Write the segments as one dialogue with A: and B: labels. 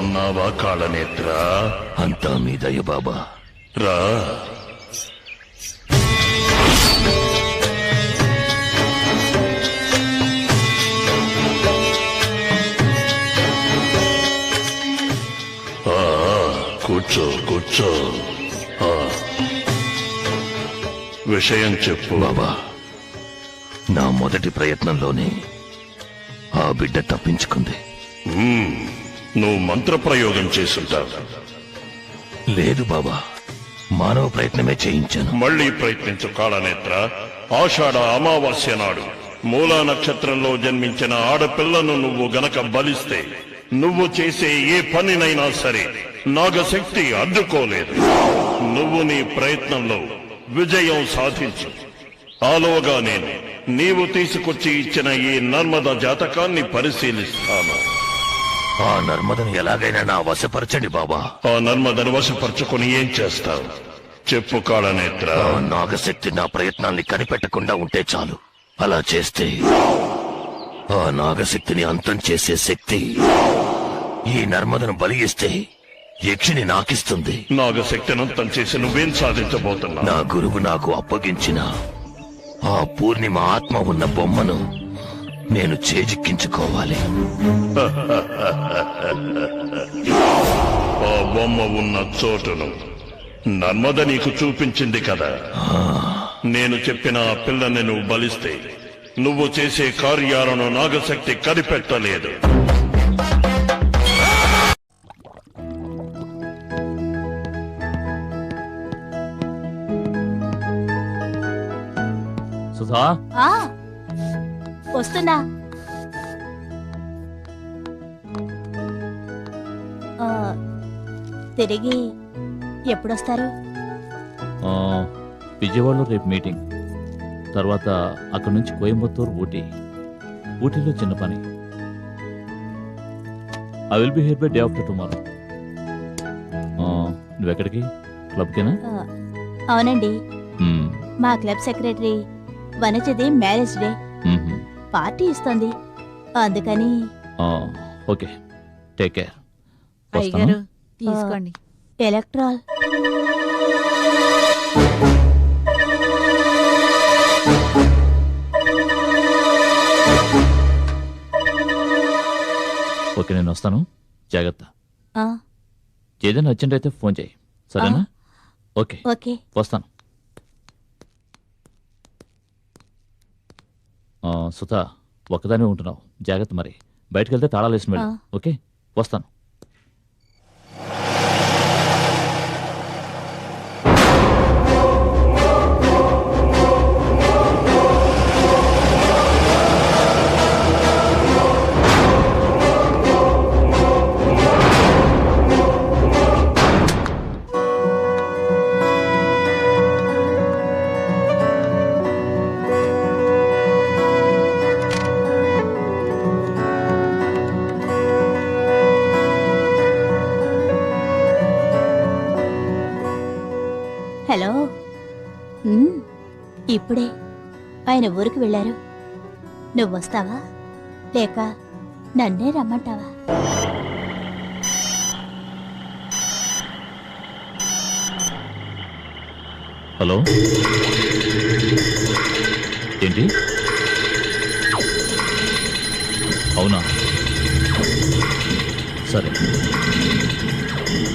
A: బాగున్నావా కాళనేత్ర?
B: అంతా మీ దయ బాబా.
A: రా. కూర్చో కూర్చో. విషయం చెప్పు
B: బాబా. నా మొదటి ప్రయత్నంలోనే ఆ బిడ్డ తప్పించుకుంది.
A: నువ్వు మంత్రప్రయోగం చేసుంటావు.
B: లేదు బాబా, మానవ ప్రయత్నమే చేయించాను.
A: మళ్ళీ ప్రయత్నించు కాళనేత్ర. ఆషాఢ అమావాస్య నాడు మూలా నక్షత్రంలో జన్మించిన ఆడపిల్లను నువ్వు గనక బలిస్తే నువ్వు చేసే ఏ పనినైనా సరే నాగశక్తి అడ్డుకోలేదు. నువ్వు నీ ప్రయత్నంలో విజయం సాధించు. ఆలోగా నేను నీవు తీసుకొచ్చి ఇచ్చిన ఈ నర్మద జాతకాన్ని పరిశీలిస్తాను.
B: ఆ నర్మదను ఎలాగైనా నా వశపరచండి బాబా.
A: ఆ నర్మదను వశపరచుకుని ఏం చేస్తావు చెప్పు కాళనేత్ర.
B: ఆ నాగశక్తి నా ప్రయత్నాన్ని కనిపెట్టకుండా ఉంటే చాలు. అలా చేస్తే ఆ నాగశక్తిని అంతం చేసే శక్తి ఈ నర్మదను బలి ఇస్తే యక్షిని నాకిస్తుంది.
A: నాగశక్తిని అంతం చేసి నువ్వేం సాధించబోతున్నా?
B: నా గురువు నాకు అప్పగించిన ఆ పూర్ణిమ ఆత్మ ఉన్న బొమ్మను నేను చేజిక్కించుకోవాలి.
A: ఆ బొమ్మ ఉన్న చోటును నర్మద నీకు చూపించింది కదా. నేను చెప్పిన ఆ పిల్లని నువ్వు బలిస్తే నువ్వు చేసే కార్యాలను నాగశక్తి కనిపెట్టలేదు.
C: సుధా,
D: వస్తున్నా. తిరిగి ఎప్పుడొస్తారు?
C: విజయవాడలో రేపు మీటింగ్, తర్వాత అక్కడి నుంచి కోయంబత్తూరు, ఊటీలో చిన్న పని. I will be here by day after tomorrow. నువ్వెక్కడికి? క్లబ్కేనా?
D: అవునండి, మా క్లబ్ సెక్రటరీ వనజది మ్యారేజ్ డే పార్టీ ఇస్తుంది, అందుకని.
C: Okay, take care.
D: తీసుకోండి. ఎలక్ట్రాల్
C: ఓకే, నేను వస్తాను. జాగ్రత్త. ఏదైనా అర్జెంట్ అయితే ఫోన్ చేయి, సరేనా? ఓకే
D: ఓకే,
C: వస్తాను. సుధా, ఒక్కదానే ఉంటున్నావు, జాగ్రత్త. మరి బయటకు వెళ్తే తాళాలు వేసిన వెళ్ళు. ఓకే, వస్తాను.
D: హలో. ఇప్పుడే ఆయన ఊరికి వెళ్ళారు. నువ్వు వస్తావా లేక నన్నే రమ్మంటావా?
C: హలో, ఏంటి? అవునా, సరే,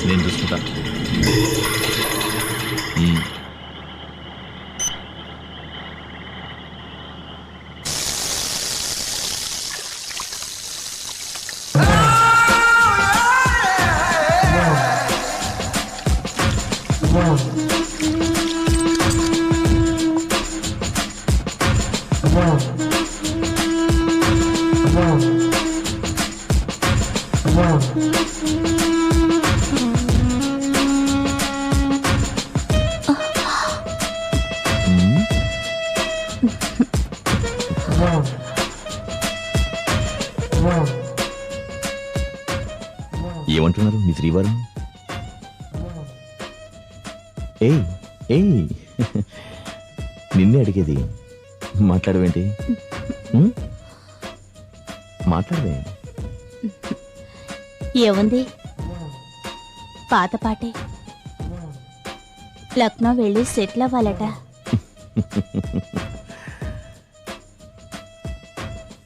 C: నేను చూసుకుంటాను. ఏమంటున్నారు మీ శ్రీవారు? నిన్నే అడిగేది. మాట్లాడవేంటి? మాట్లాడవే.
D: ఏముంది, పాత పాటే. లక్నో వెళ్ళి సెటిల్ అవ్వాలట.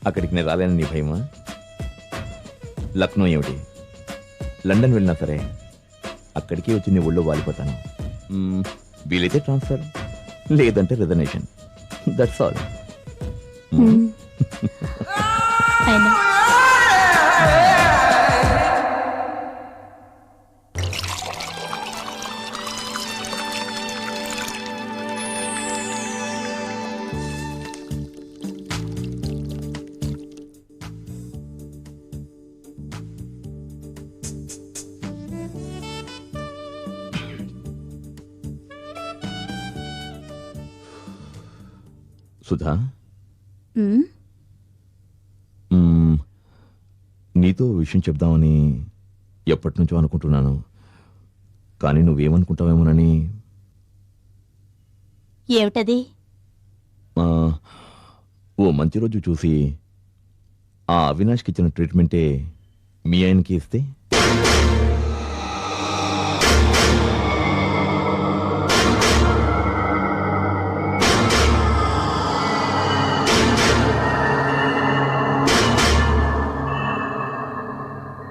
E: అక్కడికి నేను రాలేని నీ భయమా? లక్నో ఏమిటి, లండన్ వెళ్ళినా సరే అక్కడికి వచ్చి నీ ఒళ్ళో వాలిపోతాను. వీలైతే ట్రాన్స్ఫర్, లేదంటే రిజర్వేషన్. That's all.
D: అయినా
E: సుధా,
D: ఉమ్,
E: నీతో విషయం చెప్దామని ఎప్పటి నుంచో అనుకుంటున్నాను, కానీ నువ్వేమనుకుంటావేమోనని.
D: ఏమిటది?
E: ఓ మంచి రోజు చూసి ఆ అవినాష్కి ఇచ్చిన ట్రీట్మెంటే మీ ఆయనకి ఇస్తే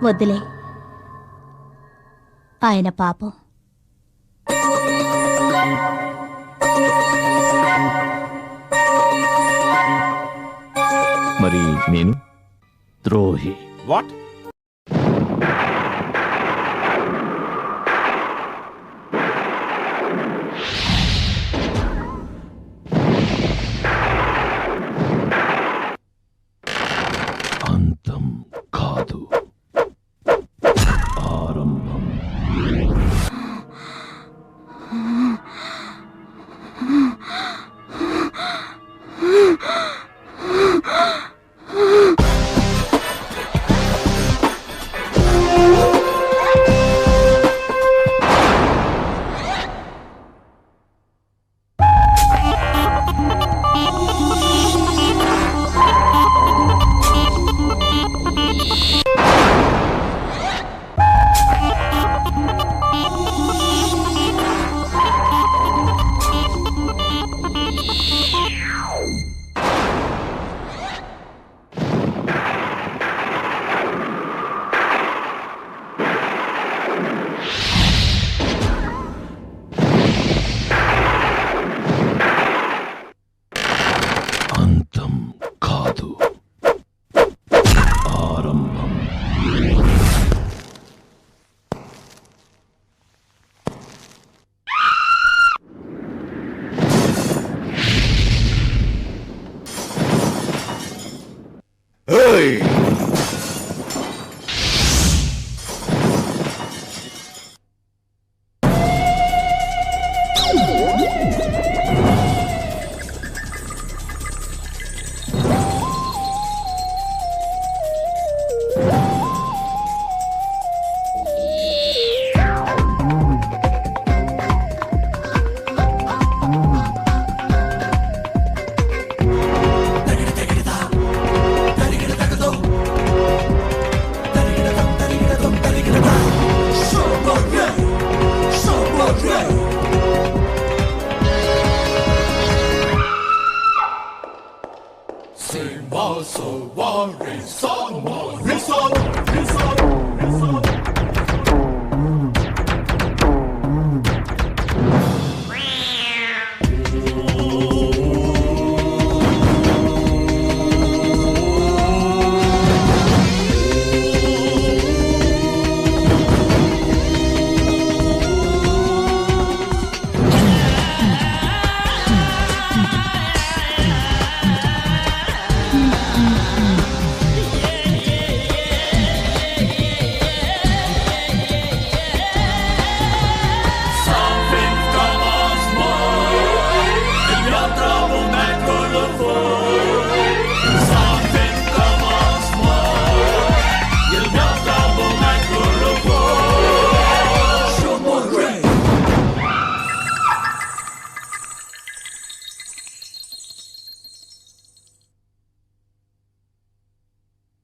D: వద్దులే, ఆయన పాపం.
E: మరి నేను
B: ద్రోహి.
E: వాట్?
B: అంతం కాదు, ఆరంభం. అంతం కాదు, ఆరంభం.
F: Sing, so, war, song, war, song,